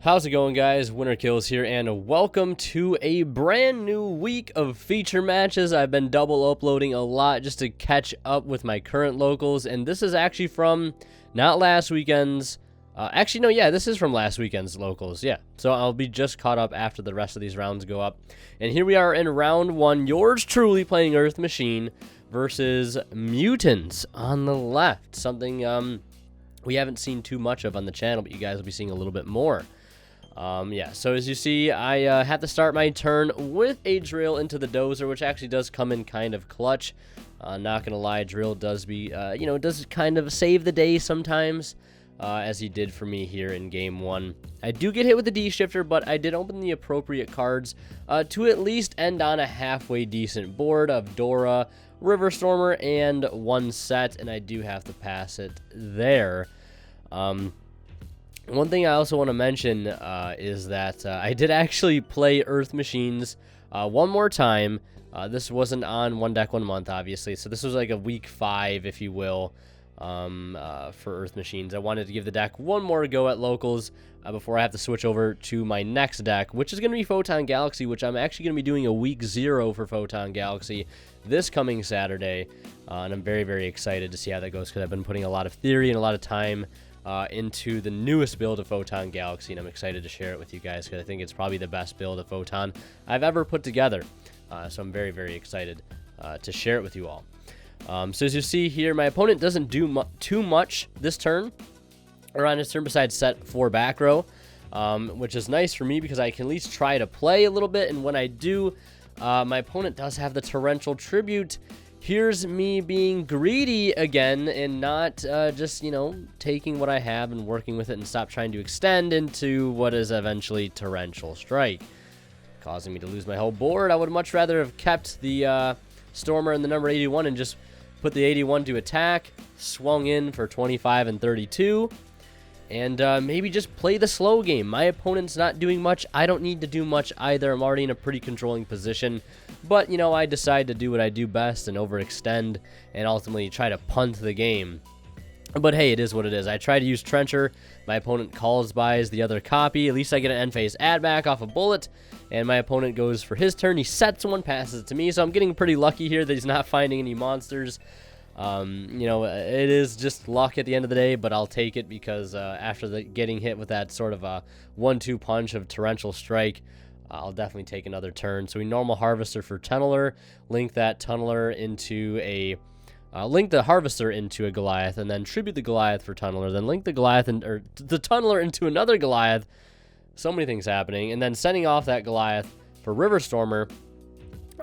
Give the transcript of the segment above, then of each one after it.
How's it going, guys? Winner Kills here, and welcome to a brand new week of feature matches. I've been double uploading a lot just to catch up with my current locals, and this is actually from not last weekend's. Actually, no, yeah, this is from last weekend's locals, yeah. So I'll be just caught up after the rest of these rounds go up. And here we are in round one, yours truly playing Earth Machine versus Mutants on the left. Something we haven't seen too much of on the channel, but you guys will be seeing a little bit more. Yeah, so as you see, I have to start my turn with a drill into the dozer, which actually does come in kind of clutch. Not gonna lie, drill does be, it does kind of save the day sometimes, as he did for me here in game one. I do get hit with the D-shifter, but I did open the appropriate cards to at least end on a halfway decent board of Dora, River Stormer, and one set, and I do have to pass it there. One thing I also want to mention is that I did actually play Earth Machines one more time. This wasn't on One Deck 1 Month, obviously, so this was like a week 5, if you will, for Earth Machines. I wanted to give the deck one more go at locals before I have to switch over to my next deck, which is going to be Photon Galaxy, which I'm actually going to be doing a week 0 for Photon Galaxy this coming Saturday, and I'm very, very excited to see how that goes because I've been putting a lot of theory and a lot of time into the newest build of Photon Galaxy, and I'm excited to share it with you guys because I think it's probably the best build of Photon I've ever put together. So I'm very, very excited to share it with you all. So as you see here, my opponent doesn't do too much this turn, or on his turn, besides set 4 back row, which is nice for me because I can at least try to play a little bit, and when I do, my opponent does have the Torrential Tribute. Here's me being greedy again and not just, taking what I have and working with it and stop trying to extend into what is eventually Torrential Strike, causing me to lose my whole board. I would much rather have kept the Stormer and the number 81 and just put the 81 to attack, swung in for 25 and 32, and maybe just play the slow game. My opponent's not doing much. I don't need to do much either. I'm already in a pretty controlling position. But, I decide to do what I do best and overextend and ultimately try to punt the game. But hey, it is what it is. I try to use Trencher. My opponent calls buys the other copy. At least I get an end phase add back off a bullet. And my opponent goes for his turn. He sets one, passes it to me. So I'm getting pretty lucky here that he's not finding any monsters. It is just luck at the end of the day, but I'll take it because after getting hit with that sort of a 1-2 punch of Torrential Strike, I'll definitely take another turn. So we normal Harvester for Tunneler, link that Tunneler into a, link the Harvester into a Goliath, and then tribute the Goliath for Tunneler, then link the Goliath or the Tunneler into another Goliath. So many things happening, and then sending off that Goliath for River Stormer.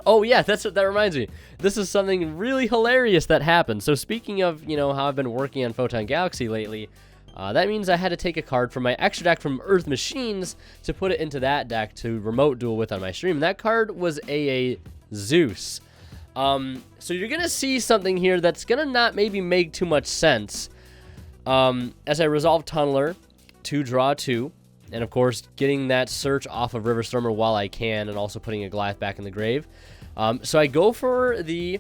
Oh yeah, that reminds me. This is something really hilarious that happened. So speaking of, how I've been working on Photon Galaxy lately, that means I had to take a card from my extra deck from Earth Machines to put it into that deck to remote duel with on my stream. And that card was a Zeus. So you're going to see something here that's going to not maybe make too much sense. As I resolve Tunneler to draw 2, and of course getting that search off of River Stormer while I can, and also putting a Goliath back in the grave. So I go for the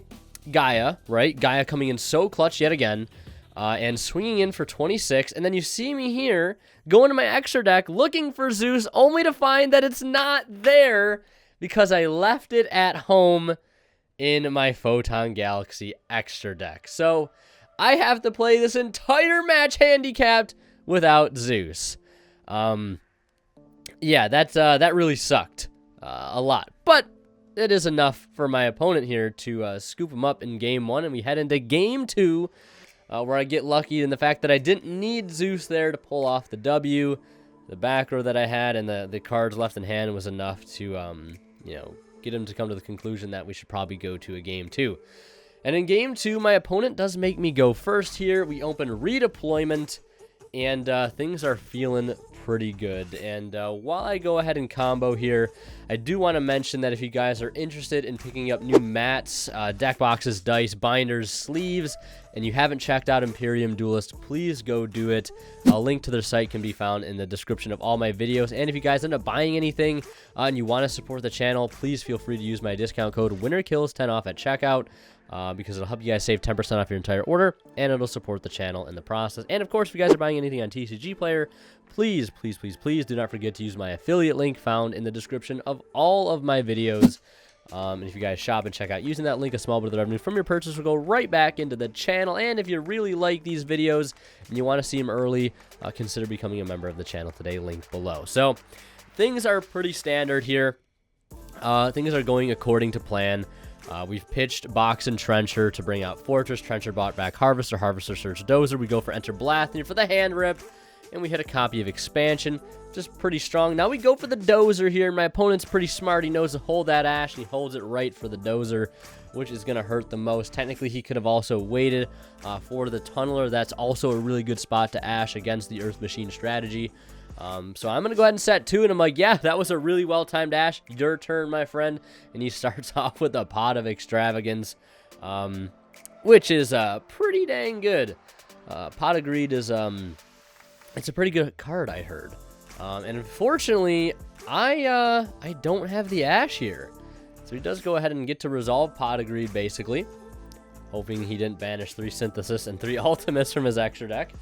Gaia, right? Gaia coming in so clutch yet again. And swinging in for 26, and then you see me here going to my extra deck looking for Zeus, only to find that it's not there because I left it at home in my Photon Galaxy extra deck. So I have to play this entire match handicapped without Zeus. Yeah, that really sucked a lot, but it is enough for my opponent here to scoop him up in game 1, and we head into game 2. Where I get lucky in the fact that I didn't need Zeus there to pull off the W. The back row that I had and the cards left in hand was enough to, get him to come to the conclusion that we should probably go to a game 2. And in game 2, my opponent does make me go first here. We open redeployment, and things are feeling pretty good. And while I go ahead and combo here, I do want to mention that if you guys are interested in picking up new mats, deck boxes, dice, binders, sleeves, and you haven't checked out Imperium Duelist, please go do it. A link to their site can be found in the description of all my videos. And if you guys end up buying anything and you want to support the channel, please feel free to use my discount code WinnerKills10 off at checkout. because it'll help you guys save 10% off your entire order, and it'll support the channel in the process. And of course, if you guys are buying anything on TCG Player, please, please, please, please do not forget to use my affiliate link found in the description of all of my videos. And if you guys shop and check out using that link, a small bit of the revenue from your purchase will go right back into the channel. And if you really like these videos and you want to see them early, consider becoming a member of the channel today, link below. So things are pretty standard here. Things are going according to plan. We've pitched Box and Trencher to bring out Fortress. Trencher bought back Harvester. Harvester search Dozer. We go for Enter Blathnir for the hand rip. And we hit a copy of Expansion. Just pretty strong. Now we go for the Dozer here. My opponent's pretty smart. He knows to hold that Ash, and he holds it right for the Dozer, which is going to hurt the most. Technically, he could have also waited for the Tunneler. That's also a really good spot to Ash against the Earth Machine strategy. So I'm going to go ahead and set 2, and I'm like, yeah, that was a really well-timed Ash. Your turn, my friend. And he starts off with a Pot of Extravagance, which is pretty dang good. Pot of Greed is... it's a pretty good card, I heard. And unfortunately, I don't have the Ash here. So he does go ahead and get to resolve Pot of Greed, basically. Hoping he didn't banish 3 Synthesis and 3 Ultimates from his extra deck.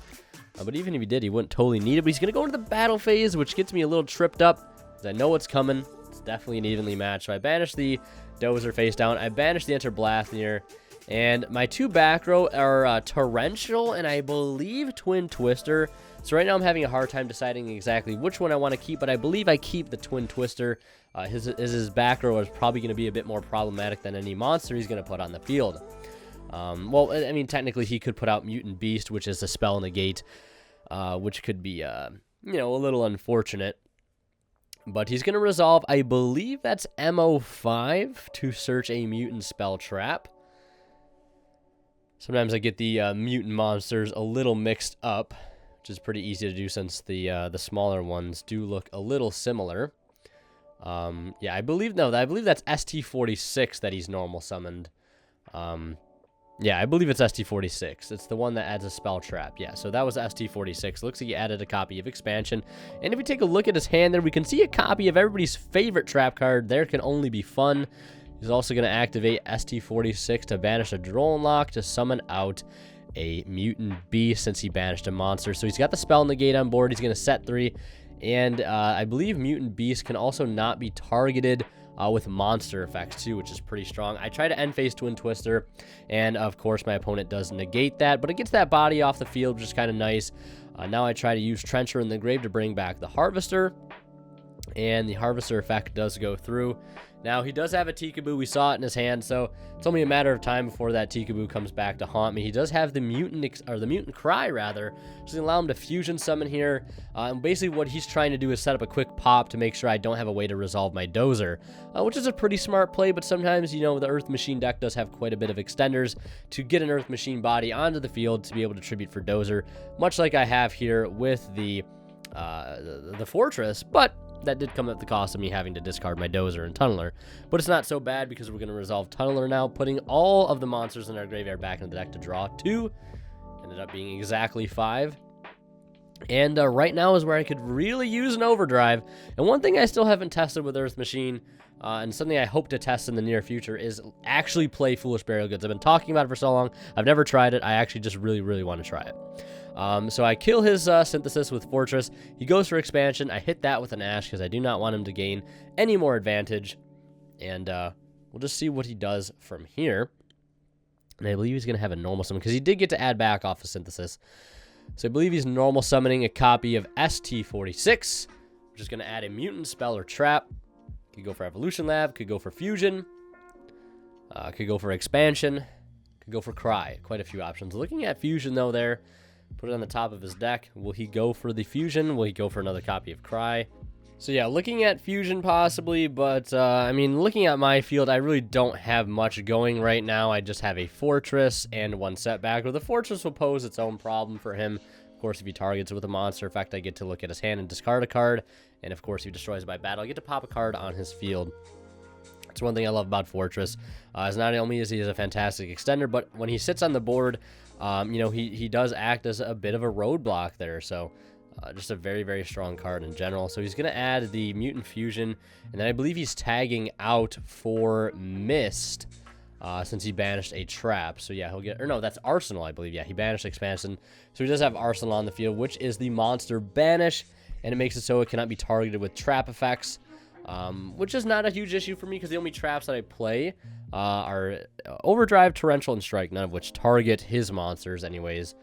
But even if he did, he wouldn't totally need it. But he's going to go into the battle phase, which gets me a little tripped up, because I know what's coming. It's definitely an evenly matched. So I banished the Dozer face down. I banished the Enter Blathnir. And my 2 back row are Torrential and I believe Twin Twister. So right now I'm having a hard time deciding exactly which one I want to keep, but I believe I keep the Twin Twister. His back row is probably going to be a bit more problematic than any monster he's going to put on the field. Well, I mean, technically he could put out Mutant Beast, which is a spell negate, which could be, you know, a little unfortunate. But he's going to resolve, I believe that's MO5 to search a mutant spell trap. Sometimes I get the mutant monsters a little mixed up, which is pretty easy to do since the smaller ones do look a little similar. Yeah, I believe that's ST46 that he's normal summoned. Yeah, I believe it's ST46. It's the one that adds a spell trap. Yeah, so that was ST46. Looks like he added a copy of Expansion. And if we take a look at his hand there, we can see a copy of everybody's favorite trap card. There Can Only Be Fun. He's also going to activate ST46 to banish a Drone Lock to summon out a Mutant Beast since he banished a monster. So he's got the spell negate on board. He's going to set 3. And I believe Mutant Beast can also not be targeted with monster effects too, which is pretty strong. I try to end phase Twin Twister, and of course my opponent does negate that, but it gets that body off the field, which is kind of nice. Now I try to use Trencher in the grave to bring back the Harvester, and the Harvester effect does go through. Now, he does have a Tikaboo. We saw it in his hand, so it's only a matter of time before that Tikaboo comes back to haunt me. He does have the Mutant Cry, rather, which is going to allow him to fusion summon here. And basically what he's trying to do is set up a quick pop to make sure I don't have a way to resolve my Dozer, which is a pretty smart play, but sometimes, you know, the Earth Machine deck does have quite a bit of extenders to get an Earth Machine body onto the field to be able to tribute for Dozer, much like I have here with the Fortress, but that did come at the cost of me having to discard my Dozer and Tunneler. But it's not so bad because we're going to resolve Tunneler now, putting all of the monsters in our graveyard back into the deck to draw 2. Ended up being exactly 5. And right now is where I could really use an overdrive. And one thing I still haven't tested with Earth Machine, and something I hope to test in the near future, is actually play Foolish Burial Goods. I've been talking about it for so long. I've never tried it. I actually just really, really want to try it. So I kill his Synthesis with Fortress. He goes for Expansion. I hit that with an Ash because I do not want him to gain any more advantage. And we'll just see what he does from here. And I believe he's going to have a normal summon because he did get to add back off of Synthesis. So I believe he's normal summoning a copy of ST46, which is going to add a mutant spell or trap. Could go for Evolution Lab, could go for Fusion, could go for Expansion, could go for Cry. Quite a few options. Looking at Fusion, though, there, put it on the top of his deck. Will he go for the Fusion? Will he go for another copy of Cry? So yeah, looking at Fusion possibly, but I mean, looking at my field, I really don't have much going right now. I just have a Fortress and one setback, where the Fortress will pose its own problem for him. Of course, if he targets it with a monster effect, I get to look at his hand and discard a card. And of course, if he destroys it by battle, I get to pop a card on his field. That's one thing I love about Fortress. Is not only is he a fantastic extender, but when he sits on the board, you know, he does act as a bit of a roadblock there. So just a very, very strong card in general. So he's going to add the Mutant Fusion, and then I believe he's tagging out for Mist. since he banished a trap. So yeah, he'll get, or no, that's Arsenal, I believe. Yeah, he banished expansion. So he does have Arsenal on the field, which is the monster banish, and it makes it so it cannot be targeted with trap effects, which is not a huge issue for me because the only traps that I play are Overdrive, Torrential, and Strike, none of which target his monsters anyways.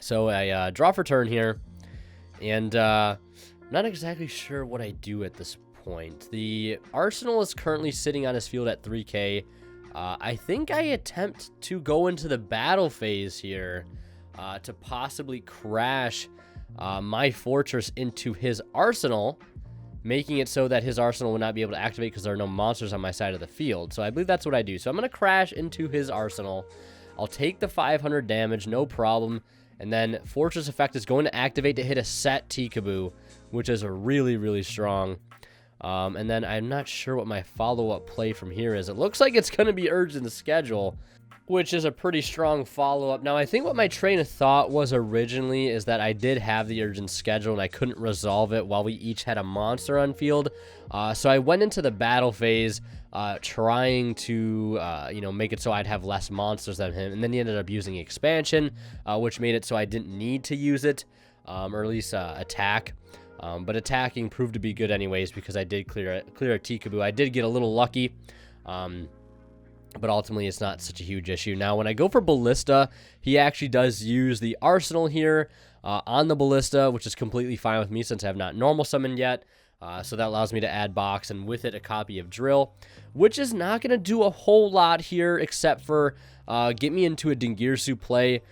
So I draw for turn here, and I'm not exactly sure what I do at this point. The Arsenal is currently sitting on his field at 3k. I think I attempt to go into the battle phase here to possibly crash my fortress into his Arsenal, making it so that his Arsenal will not be able to activate because there are no monsters on my side of the field. So I believe that's what I do. So I'm going to crash into his Arsenal. I'll take the 500 damage, no problem. And then Fortress Effect is going to activate to hit a set Tikaboo, which is a really, really strong. And then I'm not sure what my follow-up play from here is. It looks like it's going to be Urge in the Schedule, which is a pretty strong follow-up. Now, I think what my train of thought was originally is that I did have the Urgent Schedule and I couldn't resolve it while we each had a monster on field. So I went into the battle phase trying to, make it so I'd have less monsters than him. And then he ended up using expansion, which made it so I didn't need to use it, or at least attack. But attacking proved to be good anyways because I did clear a Tikaboo. I did get a little lucky. But ultimately, it's not such a huge issue. Now, when I go for Ballista, he actually does use the Arsenal here on the Ballista, which is completely fine with me since I have not normal summoned yet. So that allows me to add Box, and with it, a copy of Drill, which is not going to do a whole lot here except for get me into a Dingirsu play.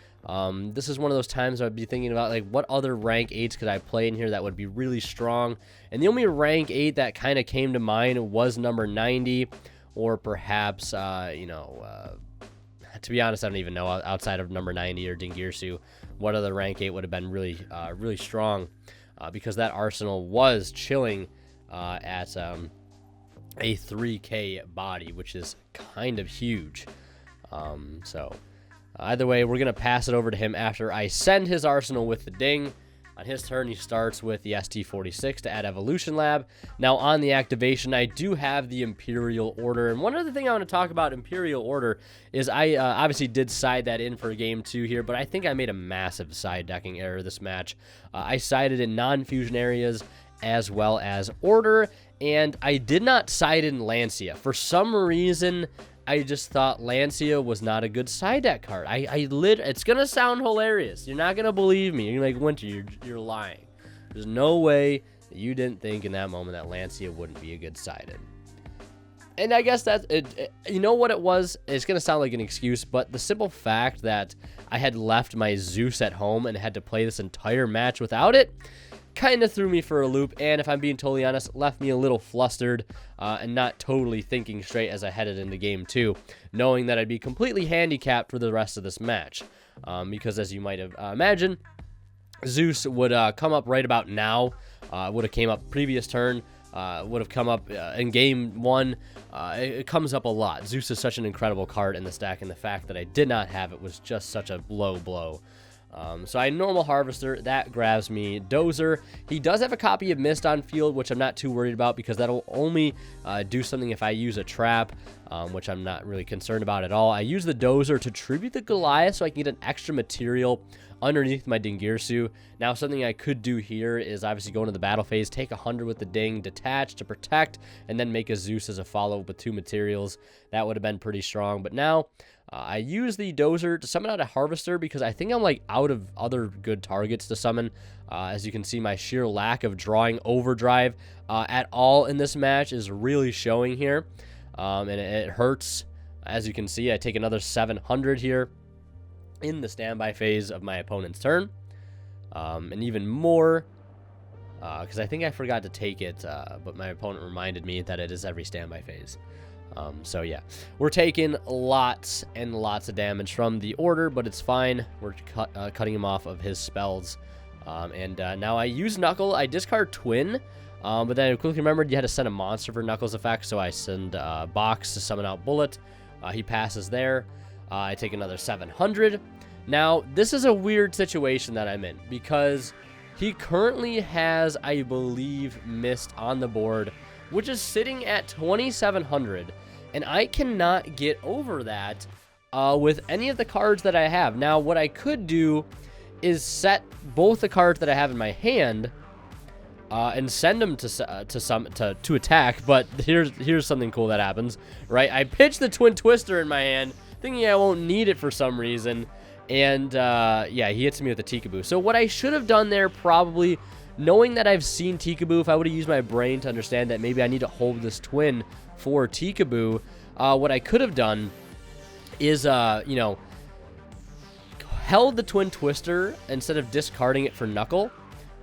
This is one of those times I'd be thinking about, like, what other rank 8s could I play in here that would be really strong? And the only rank 8 that kind of came to mind was number 90. Or perhaps, to be honest, I don't even know outside of number 90 or Dingirsu what other rank 8 would have been really, really strong, because that Arsenal was chilling at a 3k body, which is kind of huge. So either way, we're going to pass it over to him after I send his Arsenal with the Ding. On his turn, he starts with the ST46 to add Evolution Lab. Now, on the activation, I do have the Imperial Order. And one other thing I want to talk about Imperial Order is I obviously did side that in for game 2 here, but I think I made a massive side decking error this match. I sided in non-fusion areas as well as Order, and I did not side in Lancia. For some reason, I just thought Lancia was not a good side deck card. It's going to sound hilarious. You're not going to believe me. You're like, Winter, you're lying. There's no way that you didn't think in that moment that Lancia wouldn't be a good side in. And I guess that's it. You know what it was? It's going to sound like an excuse, but the simple fact that I had left my Zeus at home and had to play this entire match without it kind of threw me for a loop, and if I'm being totally honest, left me a little flustered and not totally thinking straight as I headed into game 2, knowing that I'd be completely handicapped for the rest of this match. Because as you might have imagined, Zeus would come up right about now, would have came up previous turn, would have come up in game 1. It comes up a lot. Zeus is such an incredible card in the stack, and the fact that I did not have it was just such a low blow. So I normal Harvester, that grabs me Dozer. He does have a copy of Mist on field, which I'm not too worried about because that'll only do something if I use a trap, which I'm not really concerned about at all. I use the Dozer to tribute the Goliath so I can get an extra material underneath my Dingirsu. Now, something I could do here is obviously go into the battle phase, take 100 with the Ding, detach to protect, and then make a Zeus as a follow-up with 2 materials. That would have been pretty strong, but now I use the Dozer to summon out a Harvester because I think I'm like out of other good targets to summon. As you can see, my sheer lack of drawing Overdrive at all in this match is really showing here, and it hurts. As you can see, I take another 700 here in the standby phase of my opponent's turn, and even more because I think I forgot to take it, but my opponent reminded me that it is every standby phase. So yeah, we're taking lots and lots of damage from the Order, but it's fine. We're cutting him off of his spells. Now I use Knuckle. I discard Twin, but then I quickly remembered you had to send a monster for Knuckles effect, so I send Box to summon out Bullet. He passes there. I take another 700. Now, this is a weird situation that I'm in because he currently has, I believe, Mist on the board, which is sitting at 2,700. and I cannot get over that with any of the cards that I have. Now, what I could do is set both the cards that I have in my hand and send them to attack. But here's something cool that happens, right? I pitch the Twin Twister in my hand, thinking I won't need it for some reason, and yeah, he hits me with a Tikaboo. So what I should have done there, probably, knowing that I've seen Tikaboo, if I would have used my brain to understand that maybe I need to hold this Twin for Tikaboo, what I could have done is, you know, held the Twin Twister instead of discarding it for Knuckle.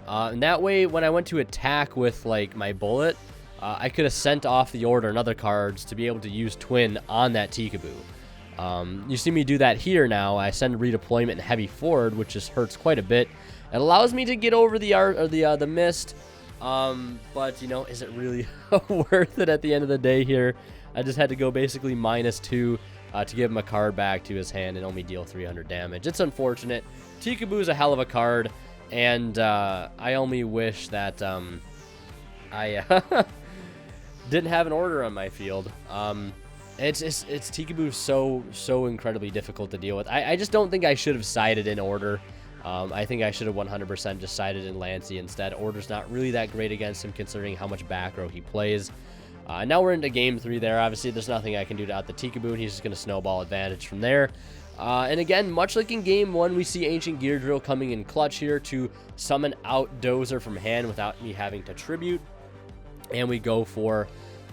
And that way, when I went to attack with, like, my bullet, I could have sent off the order and other cards to be able to use Twin on that Tikaboo. You see me do that here now. I send redeployment and heavy forward, which just hurts quite a bit. It allows me to get over the mist, but, you know, is it really worth it at the end of the day here? I just had to go basically -2 to give him a card back to his hand and only deal 300 damage. It's unfortunate. Tikaboo is a hell of a card, and I only wish that I didn't have an order on my field. It's Tikaboo so incredibly difficult to deal with. I just don't think I should have sided in order. I think I should have 100% just sided in Lancey instead. Order's not really that great against him considering how much back row he plays. Now we're into game 3 there. Obviously, there's nothing I can do to out the Tikaboo, and he's just going to snowball advantage from there. And again, much like in game 1, we see Ancient Gear Drill coming in clutch here to summon out Dozer from hand without me having to tribute. And we go for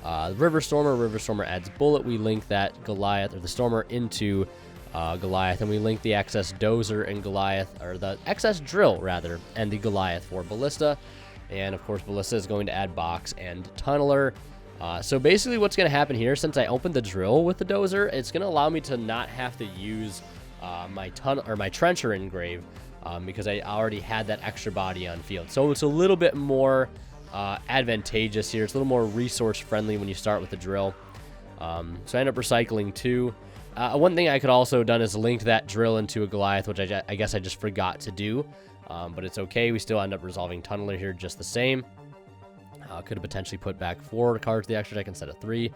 River Stormer. River Stormer adds Bullet. We link that Goliath, or the Stormer, into Goliath, and we link the excess Dozer and Goliath, or the excess Drill, rather, and the Goliath for Ballista. And, of course, Ballista is going to add Box and Tunneler. So basically what's going to happen here, since I opened the Drill with the Dozer, it's going to allow me to not have to use my Trencher Engrave, because I already had that extra body on field. So it's a little bit more advantageous here. It's a little more resource friendly when you start with the Drill. So I end up recycling 2. One thing I could also have done is linked that Drill into a Goliath, which I guess I just forgot to do. But it's okay. We still end up resolving Tunneler here just the same. Could have potentially put back 4 cards to the extra deck instead of 3,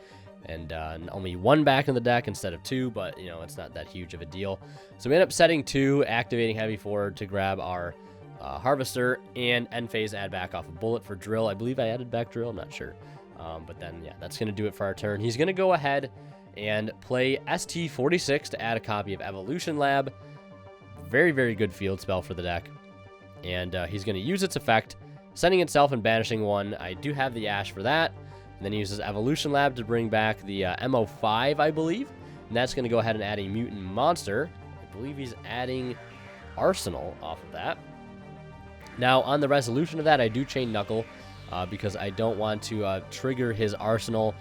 and only 1 back in the deck instead of 2, but, you know, it's not that huge of a deal. So we end up setting 2, activating heavy forward to grab our Harvester, and end phase add back off a Bullet for Drill. I believe I added back Drill, I'm not sure. But then, yeah, that's going to do it for our turn. He's going to go ahead and play ST46 to add a copy of Evolution Lab. Very, very good field spell for the deck. And he's going to use its effect, sending itself and banishing 1. I do have the Ash for that. And then he uses Evolution Lab to bring back the MO5, I believe. And that's going to go ahead and add a Mutant Monster. I believe he's adding Arsenal off of that. Now, on the resolution of that, I do chain Knuckle because I don't want to trigger his Arsenal,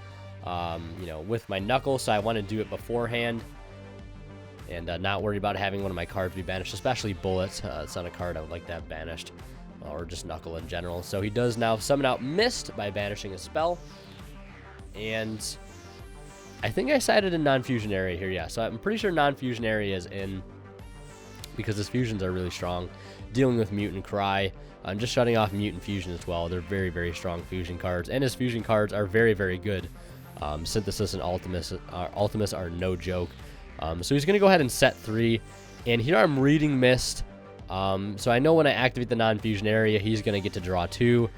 you know, with my Knuckle. So I want to do it beforehand and not worry about having one of my cards be banished, especially Bullets. It's not a card I would like to have banished. Or just Knuckle in general. So he does now summon out Mist by banishing a spell. And I think I sided in non-fusion area here, yeah. So I'm pretty sure non-fusion area is in because his fusions are really strong. Dealing with Mutant Cry. I'm just shutting off Mutant Fusion as well. They're very, very strong fusion cards. And his fusion cards are very, very good. Synthesis and Ultimus are no joke. So he's going to go ahead and set 3. And here I'm reading Mist. So I know when I activate the non-fusion area, he's going to get to draw 2,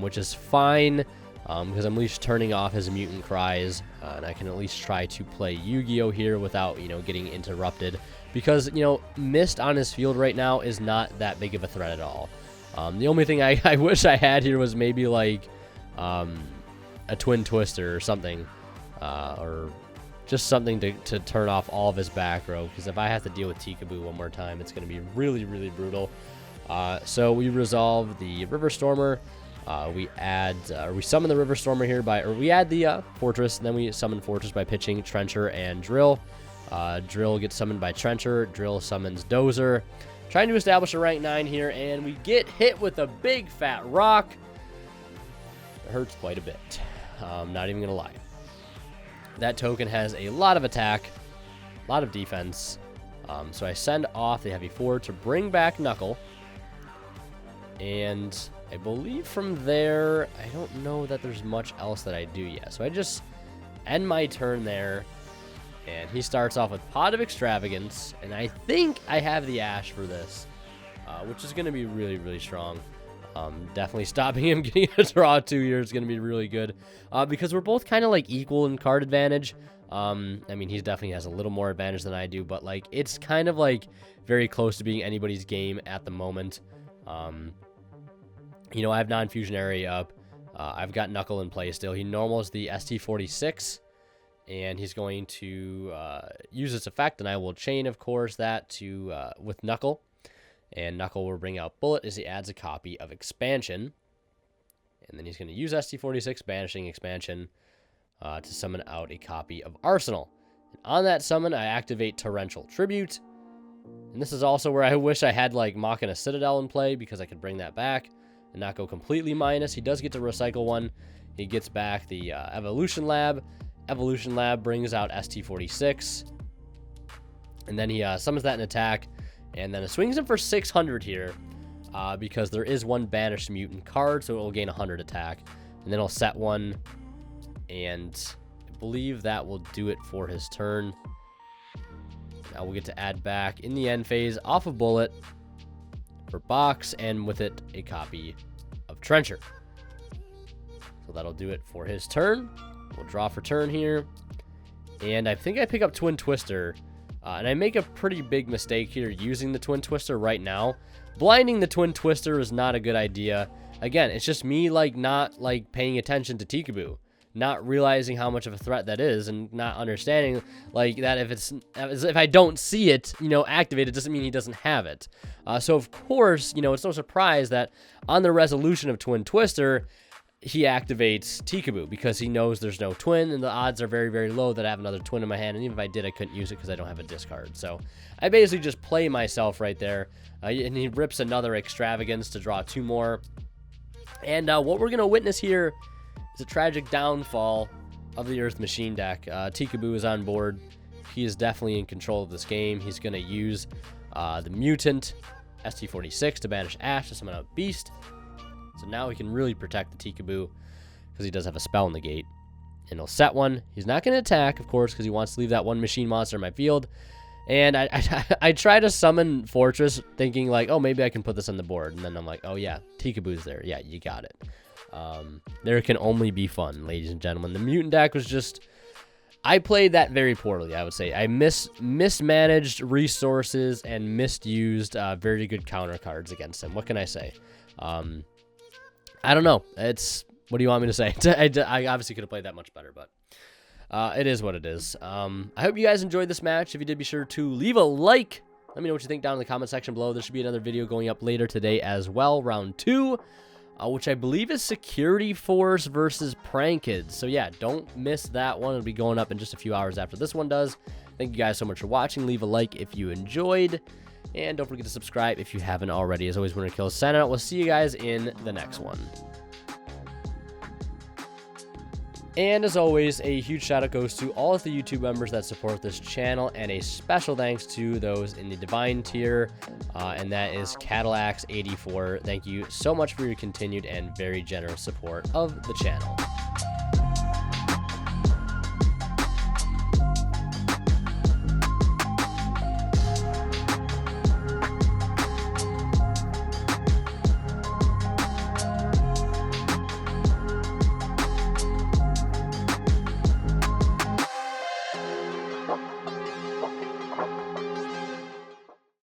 which is fine, because I'm at least turning off his Mutant Cries, and I can at least try to play Yu-Gi-Oh! Here without, you know, getting interrupted, because, you know, Mist on his field right now is not that big of a threat at all. The only thing I wish I had here was maybe, like, a Twin Twister or something, or just something to turn off all of his back row, because if I have to deal with Tikaboo one more time, it's going to be really, really brutal. So we resolve the River Stormer. We summon the River Stormer here we add the Fortress, and then we summon Fortress by pitching Trencher and Drill. Drill gets summoned by Trencher. Drill summons Dozer. Trying to establish a rank 9 here, and we get hit with a big fat rock. It hurts quite a bit. Not even going to lie. That token has a lot of attack, a lot of defense. So I send off the heavy forward to bring back Knuckle. And I believe from there, I don't know that there's much else that I do yet. So I just end my turn there. And he starts off with Pot of Extravagance, and I think I have the Ash for this, which is going to be really, really strong. Definitely stopping him getting a draw 2 here is going to be really good, because we're both kind of like equal in card advantage. I mean, he definitely has a little more advantage than I do, but like it's kind of like very close to being anybody's game at the moment. You know, I have non-fusionary up. I've got Knuckle in play still. He normals the ST46. And he's going to use its effect, and I will chain, of course, that to with Knuckle. And Knuckle will bring out Bullet as he adds a copy of Expansion. And then he's going to use ST46, Banishing Expansion, to summon out a copy of Arsenal. And on that summon, I activate Torrential Tribute. And this is also where I wish I had, like, Machina Citadel in play, because I could bring that back and not go completely minus. He does get to recycle one. He gets back the Evolution Lab. Evolution Lab brings out ST46, and then he summons that in attack, and then it swings him for 600 here, because there is one banished mutant card, so it will gain 100 attack, and then he'll set one, and I believe that will do it for his turn. Now we'll get to add back in the end phase off of Bullet for Box, and with it a copy of Trencher. So that'll do it for his turn. We'll draw for turn here, and I think I pick up Twin Twister, and I make a pretty big mistake here using the Twin Twister right now. Blinding the Twin Twister is not a good idea. Again, it's just me like not like paying attention to Tikaboo, not realizing how much of a threat that is, and not understanding like that if I don't see it, you know, activate, it doesn't mean he doesn't have it. So of course, you know, it's no surprise that on the resolution of Twin Twister, he activates Tikaboo because he knows there's no twin, and the odds are very, very low that I have another twin in my hand, and even if I did, I couldn't use it because I don't have a discard. So I basically just play myself right there, and he rips another Extravagance to draw 2 more. And what we're going to witness here is a tragic downfall of the Earth Machine deck. Tikaboo is on board. He is definitely in control of this game. He's going to use the Mutant ST46 to banish Ash to summon out Beast. So now he can really protect the Tikaboo because he does have a spell in the gate. And he'll set one. He's not going to attack, of course, because he wants to leave that one machine monster in my field. And I try to summon Fortress thinking like, oh, maybe I can put this on the board. And then I'm like, oh, yeah, Tikaboo's there. Yeah, you got it. There can only be fun, ladies and gentlemen. The Mutant deck was just... I played that very poorly, I would say. I mismanaged resources and misused very good counter cards against him. What can I say? I don't know. What do you want me to say? I obviously could have played that much better, but it is what it is. I hope you guys enjoyed this match. If you did, be sure to leave a like. Let me know what you think down in the comment section below. There should be another video going up later today as well, round 2, which I believe is Security Force versus Prank Kids. So yeah, don't miss that one. It'll be going up in just a few hours after this one does. Thank you guys so much for watching. Leave a like if you enjoyed. And don't forget to subscribe if you haven't already. As always, Winner Kills sign out. We'll see you guys in the next one. And as always, a huge shout out goes to all of the YouTube members that support this channel, and a special thanks to those in the Divine tier, and that is Cadillacs84. Thank you so much for your continued and very generous support of the channel.